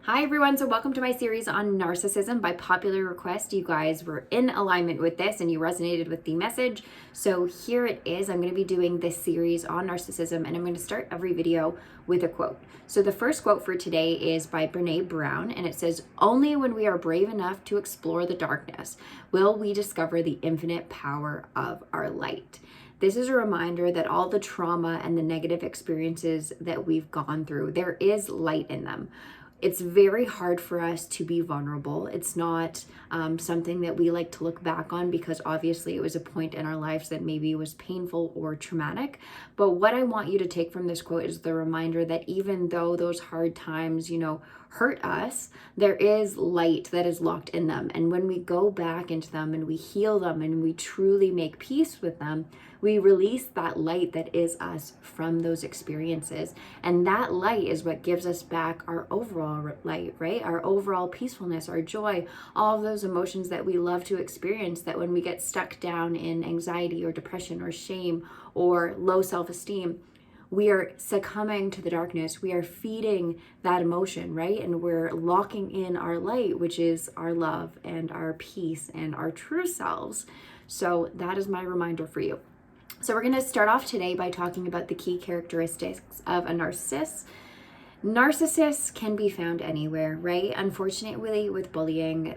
Hi everyone, so welcome to my series on narcissism. By popular request, you guys were in alignment with this and you resonated with the message. So here it is. I'm going to be doing this series on narcissism and I'm going to start every video with a quote. So the first quote for today is by Brene Brown and it says, "Only when we are brave enough to explore the darkness will we discover the infinite power of our light." This is a reminder that all the trauma and the negative experiences that we've gone through, there is light in them. It's very hard for us to be vulnerable. It's not something that we like to look back on because obviously it was a point in our lives that maybe was painful or traumatic. But what I want you to take from this quote is the reminder that even though those hard times, hurt us, there is light that is locked in them. And when we go back into them and we heal them and we truly make peace with them, we release that light that is us from those experiences. And that light is what gives us back our overall light, right? Our overall peacefulness, our joy, all of those emotions that we love to experience, that when we get stuck down in anxiety or depression or shame or low self-esteem, we are succumbing to the darkness. We are feeding that emotion, right? And we're locking in our light, which is our love and our peace and our true selves. So that is my reminder for you. So we're going to start off today by talking about the key characteristics of a narcissist. Narcissists can be found anywhere, right? Unfortunately, with bullying,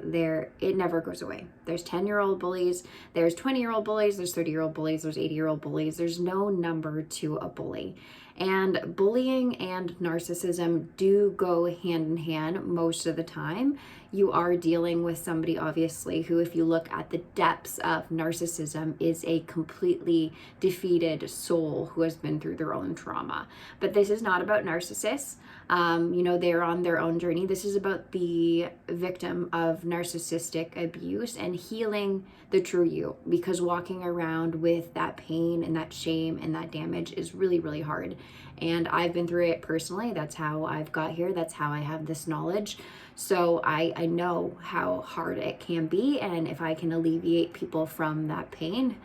it never goes away. There's 10-year-old bullies, there's 20-year-old bullies, there's 30-year-old bullies, there's 80-year-old bullies. There's no number to a bully. And bullying and narcissism do go hand in hand most of the time. You are dealing with somebody, obviously, who, if you look at the depths of narcissism, is a completely defeated soul who has been through their own trauma. But this is not about narcissists. They're on their own journey. This is about the victim of narcissistic abuse and healing the true you, because walking around with that pain and that shame and that damage is really, really hard. And I've been through it personally. That's how I've got here. That's how I have this knowledge. So I know how hard it can be. And if I can alleviate people from that pain,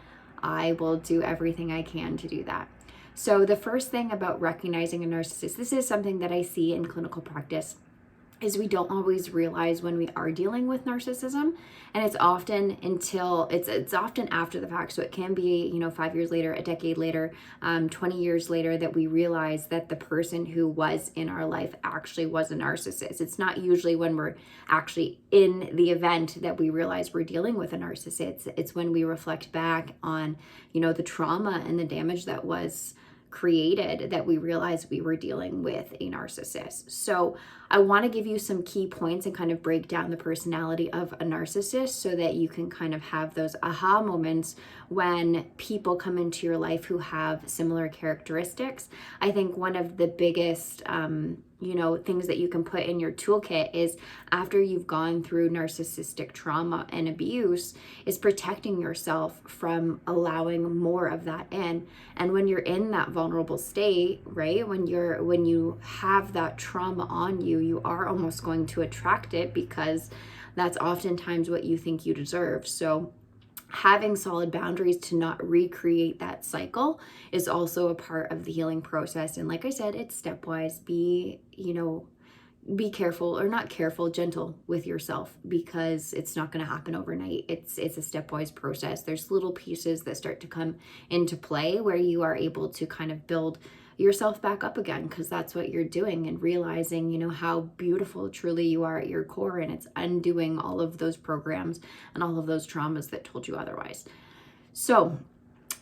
I will do everything I can to do that. So the first thing about recognizing a narcissist, this is something that I see in clinical practice, is we don't always realize when we are dealing with narcissism, and it's often often after the fact. So it can be 5 years later, a decade later, 20 years later, that we realize that the person who was in our life actually was a narcissist. It's not usually when we're actually in the event that we realize we're dealing with a narcissist. It's when we reflect back on the trauma and the damage that was created that we realized we were dealing with a narcissist. So I want to give you some key points and kind of break down the personality of a narcissist so that you can kind of have those aha moments when people come into your life who have similar characteristics. I think one of the biggest things that you can put in your toolkit is, after you've gone through narcissistic trauma and abuse, is protecting yourself from allowing more of that in. And when you're in that vulnerable state, right, when you have that trauma on you, you are almost going to attract it because that's oftentimes what you think you deserve. So having solid boundaries to not recreate that cycle is also a part of the healing process. And like I said, it's stepwise. Be careful, or not careful, gentle with yourself, because it's not going to happen overnight. It's a stepwise process. There's little pieces that start to come into play where you are able to kind of build yourself back up again, because that's what you're doing, and realizing how beautiful truly you are at your core, and it's undoing all of those programs and all of those traumas that told you otherwise. So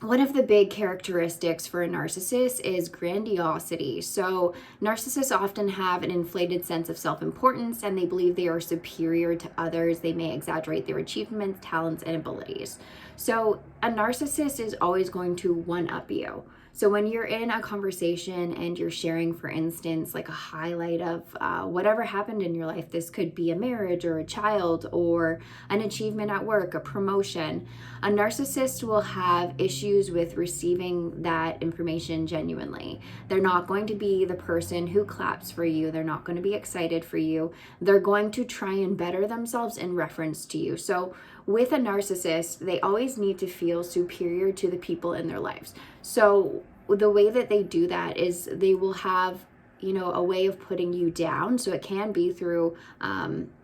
one of the big characteristics for a narcissist is grandiosity. So narcissists often have an inflated sense of self-importance, and they believe they are superior to others. They may exaggerate their achievements, talents, and abilities. So a narcissist is always going to one-up you. So when you're in a conversation and you're sharing, for instance, like a highlight of whatever happened in your life, this could be a marriage or a child or an achievement at work, a promotion, a narcissist will have issues with receiving that information genuinely. They're not going to be the person who claps for you. They're not going to be excited for you. They're going to try and better themselves in reference to you. So with a narcissist, they always need to feel superior to the people in their lives. So the way that they do that is they will have a way of putting you down. So it can be through,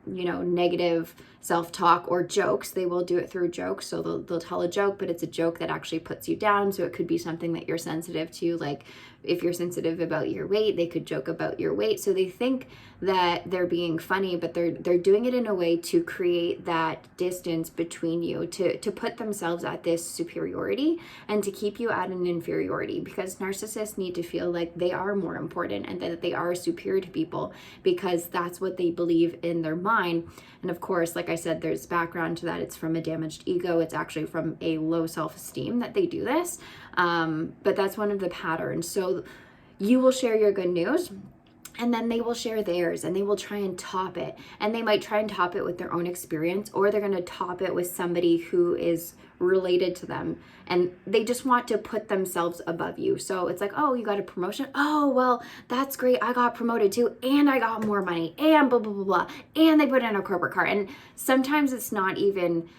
negative self-talk or jokes. They will do it through jokes. So they'll tell a joke, but it's a joke that actually puts you down. So it could be something that you're sensitive to. Like if you're sensitive about your weight, they could joke about your weight. So they think that they're being funny, but they're doing it in a way to create that distance between you, to put themselves at this superiority and to keep you at an inferiority, because narcissists need to feel like they are more important and that they are superior to people, because that's what they believe in their mind. And of course, like I said, there's background to that. It's from a damaged ego. It's actually from a low self-esteem that they do this. But that's one of the patterns. So you will share your good news, and then they will share theirs, and they will try and top it. And they might try and top it with their own experience, or they're going to top it with somebody who is related to them. And they just want to put themselves above you. So it's like, oh, you got a promotion? Oh, well, that's great. I got promoted too, and I got more money, and blah, blah, blah, blah. And they put in a corporate card. And sometimes it's not even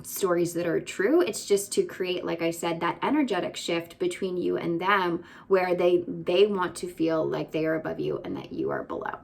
stories that are true. It's just to create, like I said, that energetic shift between you and them, where they want to feel like they are above you and that you are below.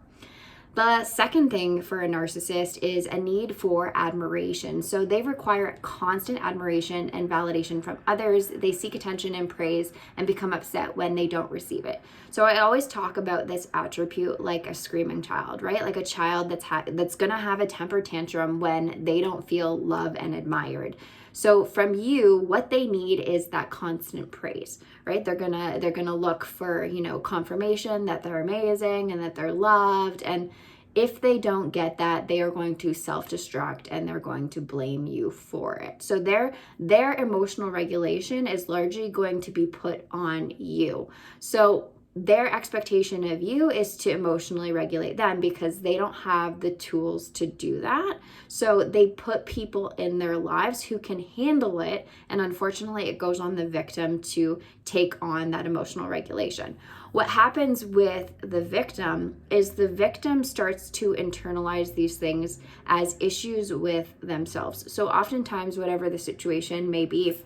The second thing for a narcissist is a need for admiration. So they require constant admiration and validation from others. They seek attention and praise and become upset when they don't receive it. So I always talk about this attribute like a screaming child, right? Like a child that's going to have a temper tantrum when they don't feel loved and admired. So from you, what they need is that constant praise, right? They're gonna look for, confirmation that they're amazing and that they're loved. And if they don't get that, they are going to self-destruct and they're going to blame you for it. So their emotional regulation is largely going to be put on you. So their expectation of you is to emotionally regulate them, because they don't have the tools to do that. So they put people in their lives who can handle it. And unfortunately, it goes on the victim to take on that emotional regulation. What happens with the victim is the victim starts to internalize these things as issues with themselves. So oftentimes, whatever the situation may be,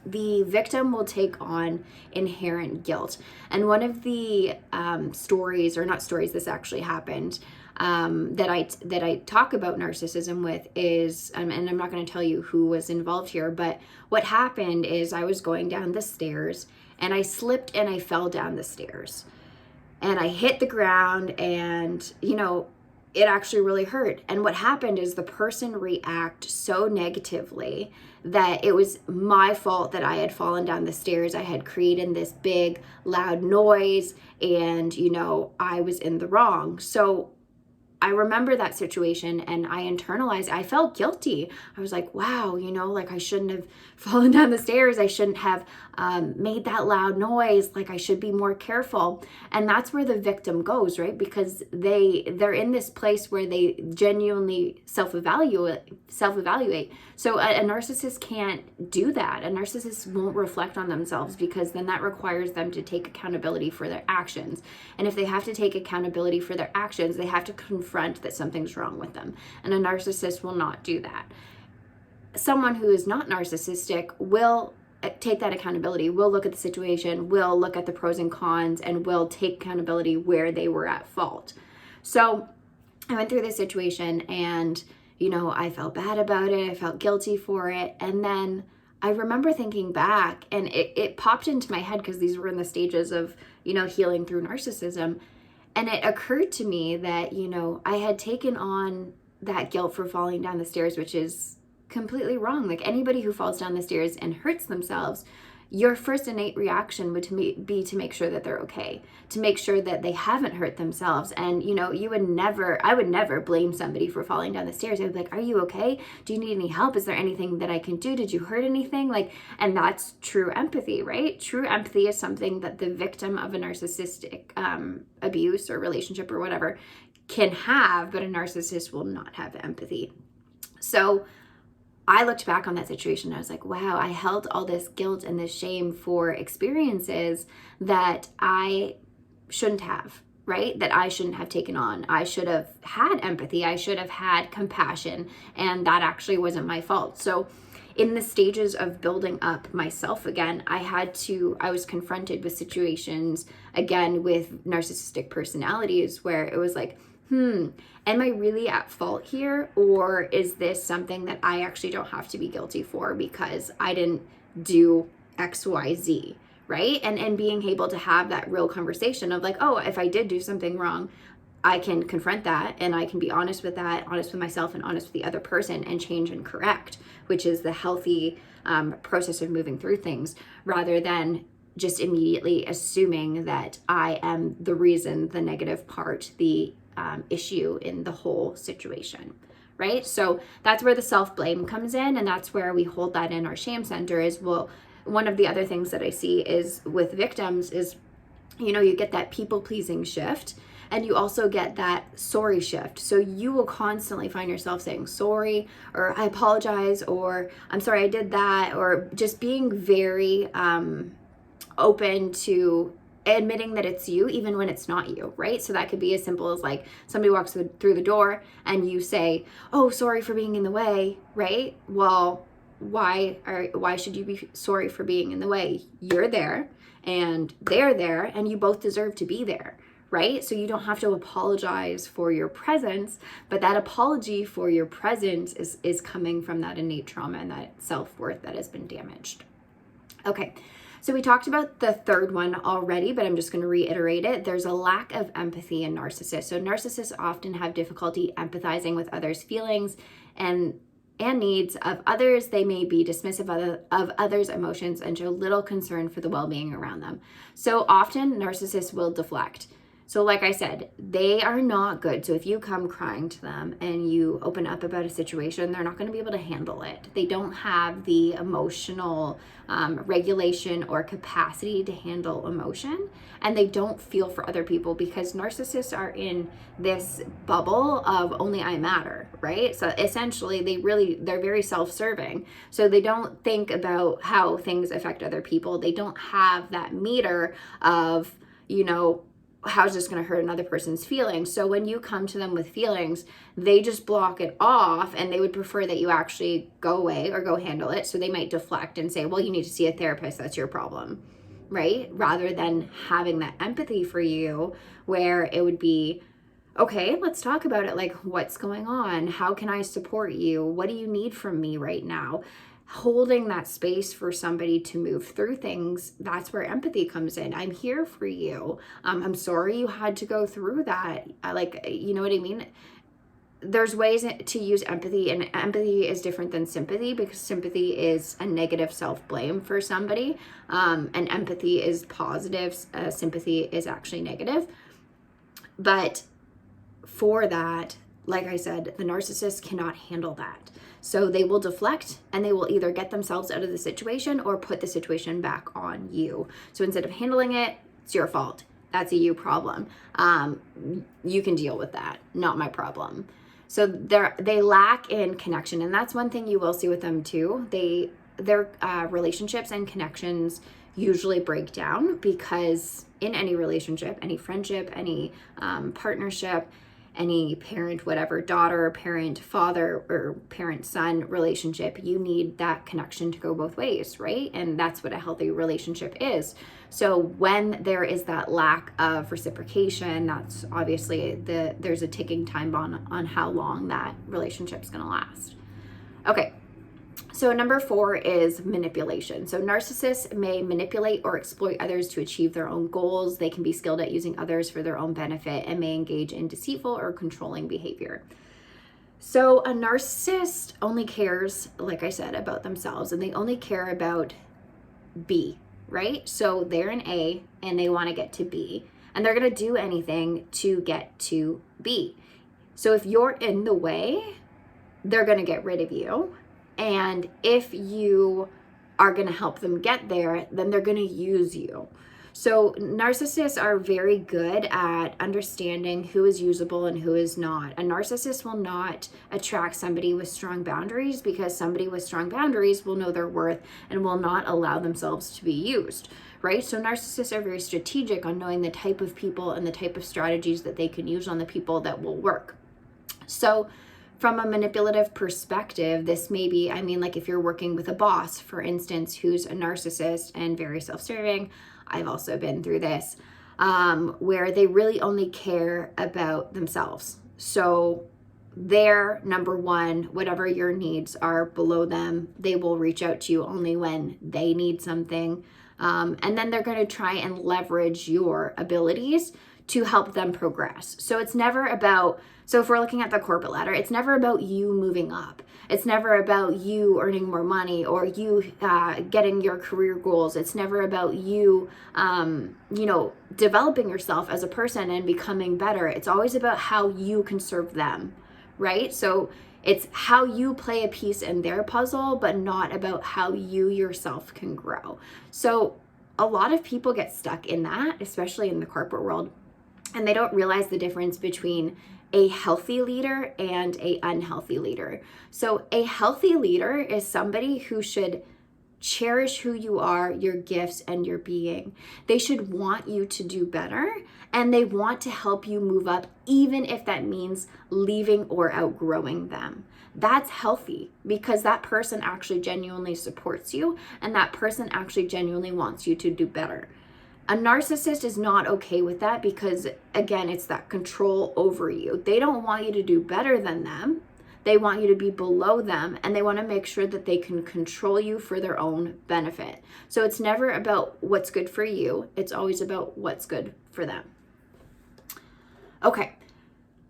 the victim will take on inherent guilt. And one of the stories, or not stories, this actually happened, that I talk about narcissism with is, and I'm not going to tell you who was involved here, but what happened is I was going down the stairs and I slipped and I fell down the stairs and I hit the ground, and it actually really hurt. And what happened is the person reacted so negatively that it was my fault that I had fallen down the stairs. I had created this big, loud noise, and, I was in the wrong. So I remember that situation and I internalized, I felt guilty. I was like, wow, like I shouldn't have fallen down the stairs. I shouldn't have made that loud noise. Like I should be more careful. And that's where the victim goes, right? Because they're in this place where they genuinely self-evaluate. So a narcissist can't do that. A narcissist won't reflect on themselves, because then that requires them to take accountability for their actions. And if they have to take accountability for their actions, they have to confront that something's wrong with them. And a narcissist will not do that. Someone who is not narcissistic will take that accountability, will look at the situation, will look at the pros and cons, and will take accountability where they were at fault. So I went through this situation and, I felt bad about it. I felt guilty for it. And then I remember thinking back, and it popped into my head, because these were in the stages of, healing through narcissism. And it occurred to me that, I had taken on that guilt for falling down the stairs, which is completely wrong. Like anybody who falls down the stairs and hurts themselves, your first innate reaction would be to make sure that they're okay, to make sure that they haven't hurt themselves. And, I would never blame somebody for falling down the stairs. I would be like, are you okay? Do you need any help? Is there anything that I can do? Did you hurt anything? And that's true empathy, right? True empathy is something that the victim of a narcissistic abuse or relationship or whatever can have, but a narcissist will not have empathy. So I looked back on that situation and I was like, wow, I held all this guilt and this shame for experiences that I shouldn't have, right? That I shouldn't have taken on. I should have had empathy. I should have had compassion. And that actually wasn't my fault. So in the stages of building up myself again, I was confronted with situations again with narcissistic personalities where it was like, am I really at fault here? Or is this something that I actually don't have to be guilty for because I didn't do X, Y, Z, right? And being able to have that real conversation of like, oh, if I did do something wrong, I can confront that and I can be honest with that, honest with myself and honest with the other person and change and correct, which is the healthy process of moving through things, rather than just immediately assuming that I am the reason, the negative part, the issue in the whole situation, right? So that's where the self-blame comes in, and that's where we hold that in our shame center. Is, well, one of the other things that I see is with victims is, you get that people-pleasing shift, and you also get that sorry shift. So you will constantly find yourself saying sorry, or I apologize, or I'm sorry I did that, or just being very open to admitting that it's you, even when it's not you, right? So that could be as simple as like somebody walks through the door and you say, oh, sorry for being in the way, right? Well, why should you be sorry for being in the way? You're there and they're there and you both deserve to be there, right? So you don't have to apologize for your presence, but that apology for your presence is coming from that innate trauma and that self-worth that has been damaged. Okay, so we talked about the third one already, but I'm just going to reiterate it. There's a lack of empathy in narcissists. So narcissists often have difficulty empathizing with others' feelings and needs of others. They may be dismissive of others' emotions and show little concern for the well-being around them. So often narcissists will deflect. So like I said, they are not good. So if you come crying to them and you open up about a situation, they're not going to be able to handle it. They don't have the emotional regulation or capacity to handle emotion, and they don't feel for other people because narcissists are in this bubble of only I matter, right? So essentially they're very self-serving. So they don't think about how things affect other people. They don't have that meter of, how's this going to hurt another person's feelings? So when you come to them with feelings, they just block it off, and they would prefer that you actually go away or go handle it. So they might deflect and say, well, you need to see a therapist. That's your problem, right? Rather than having that empathy for you, where it would be, okay, let's talk about it. Like, what's going on? How can I support you? What do you need from me right now? Holding that space for somebody to move through things, that's where empathy comes in. I'm here for you. I'm sorry you had to go through that. You know what I mean? There's ways to use empathy, and empathy is different than sympathy, because sympathy is a negative self-blame for somebody, and empathy is positive. Sympathy is actually negative. But for that, like I said, the narcissist cannot handle that. So they will deflect, and they will either get themselves out of the situation or put the situation back on you. So instead of handling it, it's your fault. That's a you problem. You can deal with that. Not my problem. So they lack in connection. And that's one thing you will see with them too. Their relationships and connections usually break down, because in any relationship, any friendship, any partnership, any parent, whatever, daughter, parent, father, or parent, son relationship, you need that connection to go both ways, right? And that's what a healthy relationship is. So when there is that lack of reciprocation, that's obviously there's a ticking time bomb on how long that relationship's going to last. Okay. So number 4 is manipulation. So narcissists may manipulate or exploit others to achieve their own goals. They can be skilled at using others for their own benefit and may engage in deceitful or controlling behavior. So a narcissist only cares, like I said, about themselves, and they only care about B, right? So they're in A and they want to get to B, and they're going to do anything to get to B. So if you're in the way, they're going to get rid of you. And if you are going to help them get there, then they're going to use you. So narcissists are very good at understanding who is usable and who is not. A narcissist will not attract somebody with strong boundaries, because somebody with strong boundaries will know their worth and will not allow themselves to be used, right? So narcissists are very strategic on knowing the type of people and the type of strategies that they can use on the people that will work. So From a manipulative perspective, this may be, I mean, like if you're working with a boss, for instance, who's a narcissist and very self-serving, I've also been through this, where they really only care about themselves. So they're number one, whatever your needs are below them, they will reach out to you only when they need something. And then they're going to try and leverage your abilities to help them progress. So it's never about, so if we're looking at the corporate ladder, it's never about you moving up. It's never about you earning more money or you getting your career goals. It's never about you, developing yourself as a person and becoming better. It's always about how you can serve them, right? So it's how you play a piece in their puzzle, but not about how you yourself can grow. So a lot of people get stuck in that, especially in the corporate world, and they don't realize the difference between a healthy leader and an unhealthy leader. So a healthy leader is somebody who should cherish who you are, your gifts, and your being. They should want you to do better, and they want to help you move up, even if that means leaving or outgrowing them. That's healthy because that person actually genuinely supports you, and that person actually genuinely wants you to do better. A narcissist is not okay with that because, again, it's that control over you. They don't want you to do better than them. They want you to be below them, and they want to make sure that they can control you for their own benefit. So it's never about what's good for you. It's always about what's good for them. Okay,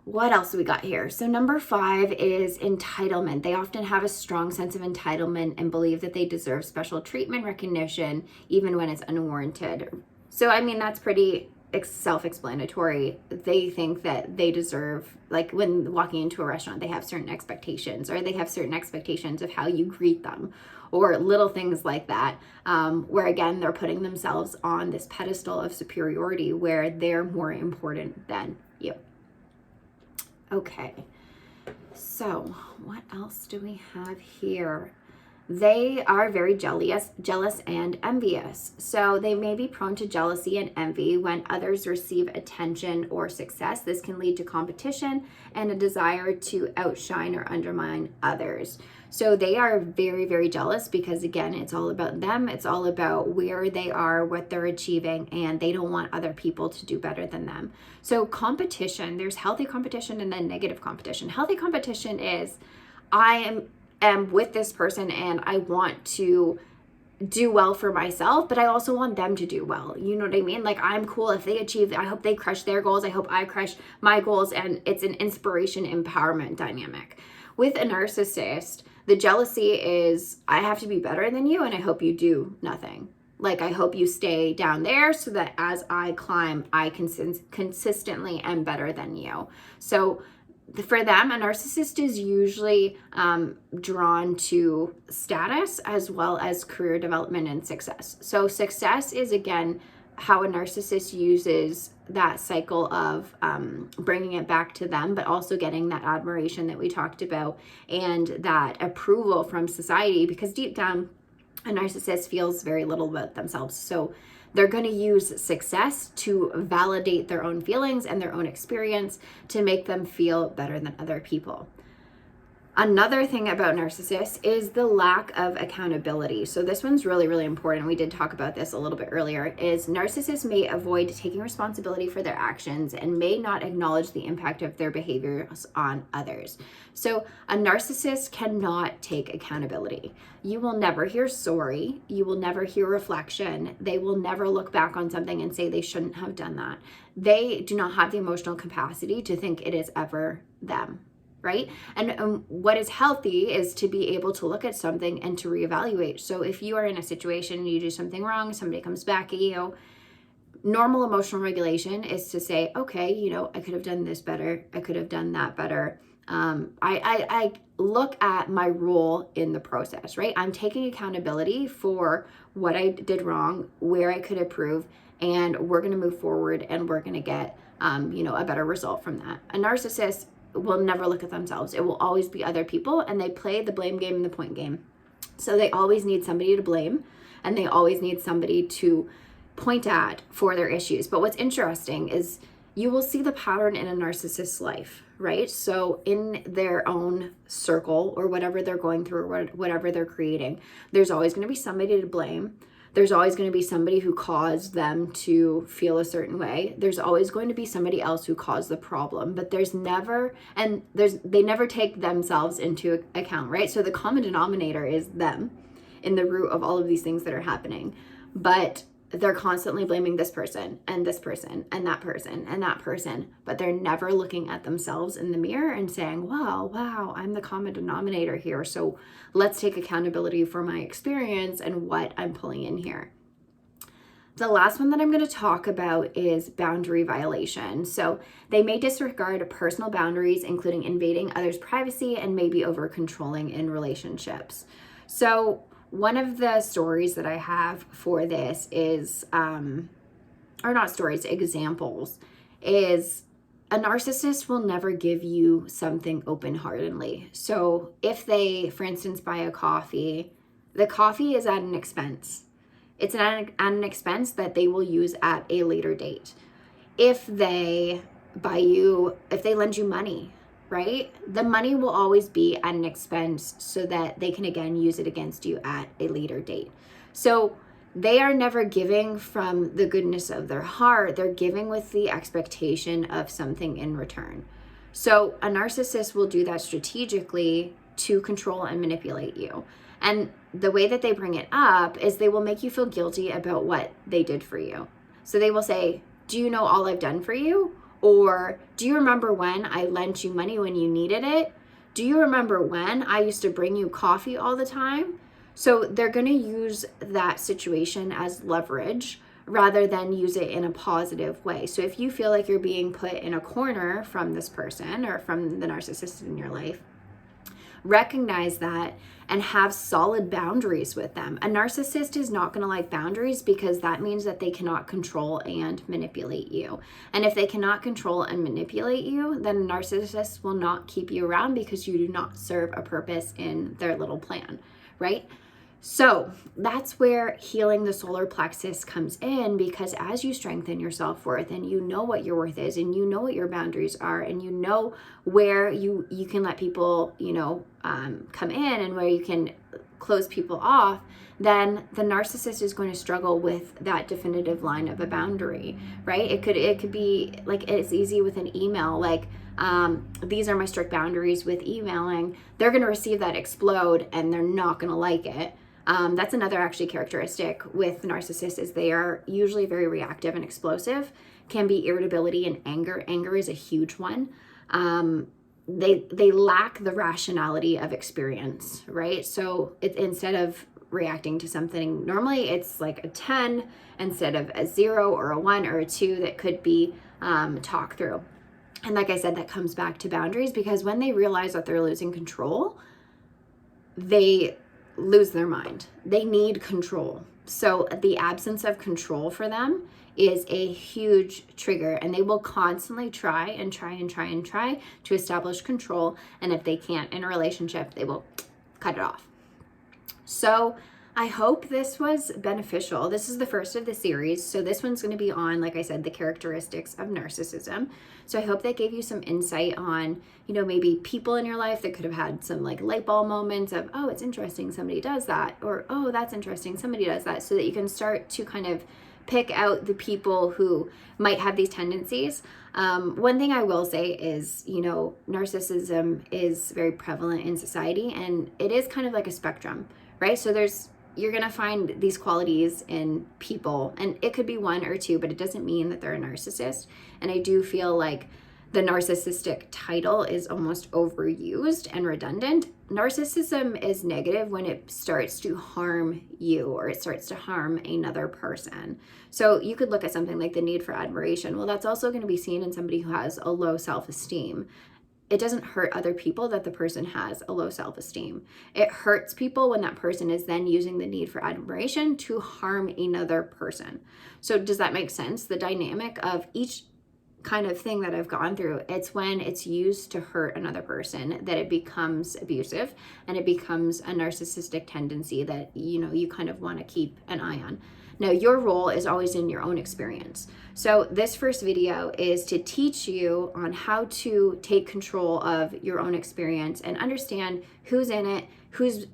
what else do we got here? So number 5 is entitlement. They often have a strong sense of entitlement and believe that they deserve special treatment, recognition, even when it's unwarranted. So, I mean, that's pretty self-explanatory. They think that they deserve, like when walking into a restaurant, they have certain expectations, or they have certain expectations of how you greet them, or little things like that, where again, they're putting themselves on this pedestal of superiority where they're more important than you. Okay, so what else do we have here? They are very jealous and envious. So they may be prone to jealousy and envy when others receive attention or success. This can lead to competition and a desire to outshine or undermine others. So they are very, very jealous because, again, it's all about them. It's all about where they are, what they're achieving, and they don't want other people to do better than them. So competition, there's healthy competition and then negative competition. Healthy competition is, I am with this person and I want to do well for myself, but I also want them to do well. You know what I mean? Like, I'm cool if they achieve, I hope they crush their goals. I hope I crush my goals, and it's an inspiration empowerment dynamic. With a narcissist, the jealousy is, I have to be better than you and I hope you do nothing. Like, I hope you stay down there so that as I climb, I consistently am better than you. So for them, a narcissist is usually drawn to status as well as career development and success. So success is, again, how a narcissist uses that cycle of bringing it back to them, but also getting that admiration that we talked about and that approval from society, because deep down, a narcissist feels very little about themselves. So they're going to use success to validate their own feelings and their own experience to make them feel better than other people. Another thing about narcissists is the lack of accountability. So this one's really, really important. We did talk about this a little bit earlier, is narcissists may avoid taking responsibility for their actions and may not acknowledge the impact of their behaviors on others. So a narcissist cannot take accountability. You will never hear sorry. You will never hear reflection. They will never look back on something and say they shouldn't have done that. They do not have the emotional capacity to think it is ever them. Right? And what is healthy is to be able to look at something and to reevaluate. So if you are in a situation, you do something wrong, somebody comes back at you, normal emotional regulation is to say, okay, I could have done this better. I could have done that better. I look at my role in the process, right? I'm taking accountability for what I did wrong, where I could improve, and we're going to move forward and we're going to get, a better result from that. A narcissist will never look at themselves. It will always be other people, and they play the blame game and the point game. So they always need somebody to blame, and they always need somebody to point at for their issues. But what's interesting is you will see the pattern in a narcissist's life, right? So in their own circle or whatever they're going through or whatever they're creating, there's always going to be somebody to blame. There's always going to be somebody who caused them to feel a certain way. There's always going to be somebody else who caused the problem, but they never take themselves into account, right? So the common denominator is them in the root of all of these things that are happening. But they're constantly blaming this person and this person and that person and that person, but they're never looking at themselves in the mirror and saying, wow, I'm the common denominator here. So let's take accountability for my experience and what I'm pulling in here. The last one that I'm going to talk about is boundary violation. So they may disregard personal boundaries, including invading others' privacy and maybe over controlling in relationships. So one of the stories that I have for this is, examples, is a narcissist will never give you something open-heartedly. So if they, for instance, buy a coffee, the coffee is at an expense. It's at an expense that they will use at a later date. If they lend you money, right? The money will always be at an expense so that they can again use it against you at a later date. So they are never giving from the goodness of their heart. They're giving with the expectation of something in return. So a narcissist will do that strategically to control and manipulate you. And the way that they bring it up is they will make you feel guilty about what they did for you. So they will say, do you know all I've done for you? Or do you remember when I lent you money when you needed it? Do you remember when I used to bring you coffee all the time? So they're going to use that situation as leverage rather than use it in a positive way. So if you feel like you're being put in a corner from this person or from the narcissist in your life, recognize that and have solid boundaries with them. A narcissist is not going to like boundaries because that means that they cannot control and manipulate you. And if they cannot control and manipulate you, then a narcissist will not keep you around because you do not serve a purpose in their little plan, right? So that's where healing the solar plexus comes in, because as you strengthen your self-worth and you know what your worth is and you know what your boundaries are and you know where you can let people, come in and where you can close people off, then the narcissist is going to struggle with that definitive line of a boundary, right? It could be like, it's easy with an email, like, these are my strict boundaries with emailing. They're going to receive that explode and they're not going to like it. That's another actually characteristic with narcissists is they are usually very reactive and explosive, can be irritability and anger. Anger is a huge one. They lack the rationality of experience, right? So instead of reacting to something, normally it's like a 10 instead of a 0 or a 1 or a 2 that could be talked through. And like I said, that comes back to boundaries, because when they realize that they're losing control, they lose their mind. They need control. So the absence of control for them is a huge trigger, and they will constantly try to establish control. And if they can't in a relationship, they will cut it off. So I hope this was beneficial. This is the first of the series. So this one's going to be on, like I said, the characteristics of narcissism. So I hope that gave you some insight on, maybe people in your life that could have had some like light bulb moments of, oh, it's interesting, somebody does that. Or, oh, that's interesting, somebody does that. So that you can start to kind of pick out the people who might have these tendencies. One thing I will say is, narcissism is very prevalent in society, and it is kind of like a spectrum, right? So you're going to find these qualities in people, and it could be 1 or 2, but it doesn't mean that they're a narcissist. And I do feel like the narcissistic title is almost overused and redundant. Narcissism is negative when it starts to harm you or it starts to harm another person. So you could look at something like the need for admiration. Well, that's also going to be seen in somebody who has a low self-esteem. It doesn't hurt other people that the person has a low self-esteem. It hurts people when that person is then using the need for admiration to harm another person. So does that make sense? The dynamic of each kind of thing that I've gone through, it's when it's used to hurt another person that it becomes abusive and it becomes a narcissistic tendency that, you kind of want to keep an eye on. Now, your role is always in your own experience. So this first video is to teach you on how to take control of your own experience and understand who's in it, who's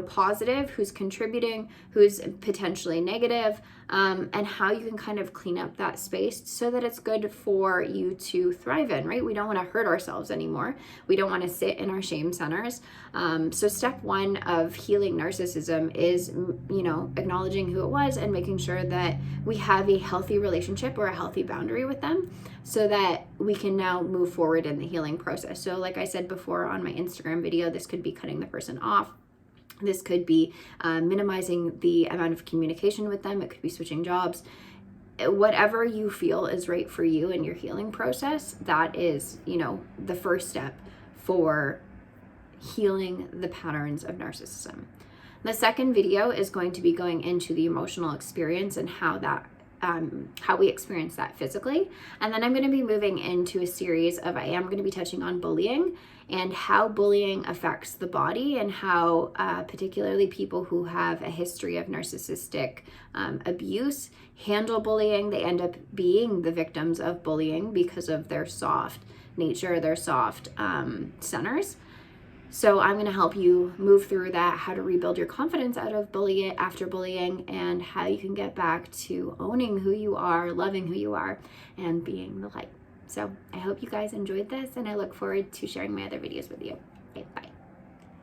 positive, who's contributing, who's potentially negative, and how you can kind of clean up that space so that it's good for you to thrive in, right? We don't want to hurt ourselves anymore. We don't want to sit in our shame centers. So step one of healing narcissism is, acknowledging who it was and making sure that we have a healthy relationship or a healthy boundary with them so that we can now move forward in the healing process. So like I said before on my Instagram video, this could be cutting the person off. This could be minimizing the amount of communication with them. It could be switching jobs. Whatever you feel is right for you in your healing process, that is, the first step for healing the patterns of narcissism. The second video is going to be going into the emotional experience and how we experience that physically. And then I'm going to be moving into a series of, I am going to be touching on bullying and how bullying affects the body and how particularly people who have a history of narcissistic abuse handle bullying. They end up being the victims of bullying because of their soft nature, their soft centers. So I'm going to help you move through that, how to rebuild your confidence out of bullying, after bullying, and how you can get back to owning who you are, loving who you are, and being the light. So I hope you guys enjoyed this, and I look forward to sharing my other videos with you.